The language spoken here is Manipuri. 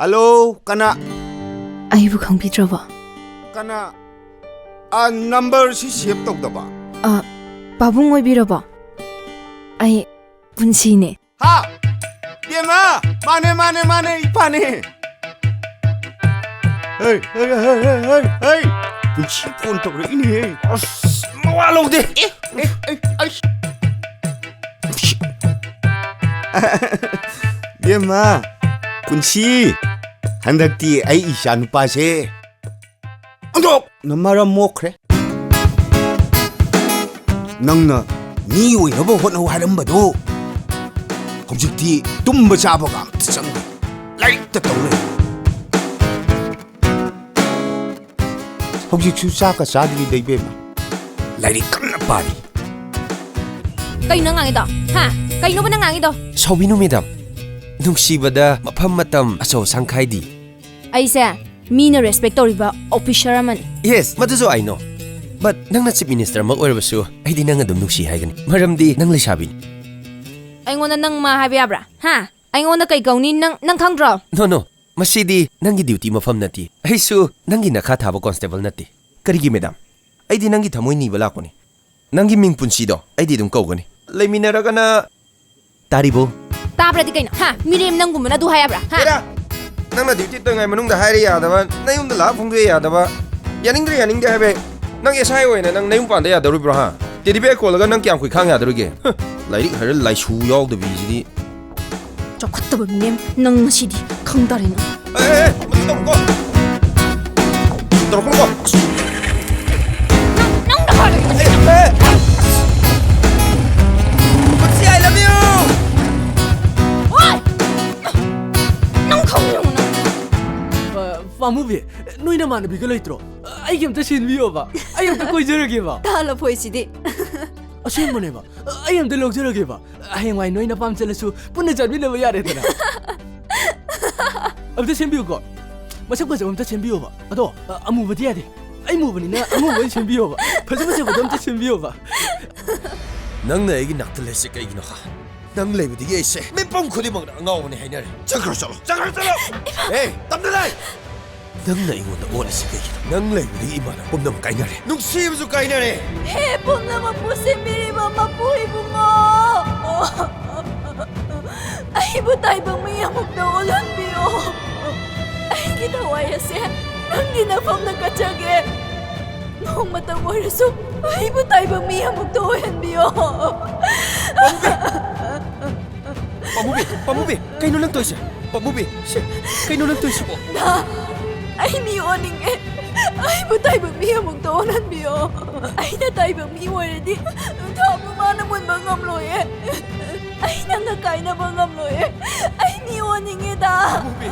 Hello, kana 아이부 강비드러버. kana number si save tawdaba. 바붕 오이비러버. 아이 분시네. Ha! Bema, mane ipane. Hey. Bunchi phone tawre ini. Mawalo de. Bema, bunchi. Handakti ai isha nupa se. Andok namara mokre. Nangna ni oinaba hotnau harambado. Hojikti tumba chabaga amta changde. Lairikta tawre. Hojiksu chaka chadri dai bema. Lairik kanna pari. Kayo nang ito? Ha? Kayo ba nang ito? Saubinu madam. Nungsibada mafam matam aso sangkhaidi. Aise, mina respect toriba officer man. Yes, maduzo I know. But nang na chief minister mag oirabasu ay di nang adum nungsi haigani. Maramdi nang lisabin. Aingona nang mahabiyabra. Ha? Aingona kay gawni nang khangdro. No. Masidi nangi duty mafam nati. Ay su nangi nakha thaba constable nati. Karigi madam. Ay di nangi thamoy ni bala ko ni. Nangi ming punsido ay di dum kawgani. Laiminaraga na taribo. Tabra di kayo na. Ha? Miriam nang gumana du hayabra. Ha? Era nang na duty to ngay manung da hairi yadaba nayum da la phungdu yadaba. Yaningdre habe. Nang esai oina nang nayum panda yadaru bro ha. Tedibe ko laga nang kyam khoi khang yadaruge. Lairik har lai shu yaw da bijidi. Chokhataba miriam nang masidi khangdare na. Matu ko. Toro ko. Nang da hare. Putsi I love you. Oi! Nang khangdare na. Pamubi, noi na man bigalo itro. Ai game ta sin biyo ba. Ai am ta koi jarage ba. Tala poisidi. Asin mane ba. Ai am ta log jarage ba. Ai ngai noi na pam chalasu punna jarbi na ba yare tana. Am ta sin biyo ko. Masak ba am ta sin biyo ba. Ado amu ba tiade. Ai mu bani na amu ba sin biyo ba. Phasa ba am ta sin biyo ba. Nang na igi nakta lese kai gi no kha. Nang le bi ge se. Me pom khodi mag ngaw ne hainare. Chakar chalo. Hey, tamna dai. Nang na ingon da ola se kai. Nang le bi imana pomnam kainare. Nungsi bu kainare. He pumna mapusin miriam mapuhi bungo. Ay butay bang may amok na ulan biyo. Ay ginawa se. Nang ginafam ng katsage. Noong matawar so, ay butay bang may amok na ulan biyo. Pamubi, kaino lang to siya. Pamubi, kaino lang to siya po. Na, ay miyoning eh. Ay butay bang may amok na ulan biyo. Ay natay bang miwari di. Tama manamon bang amloy eh. Ay nang nakay na bang amloy eh. Ay miyoning eh da. Pamubi.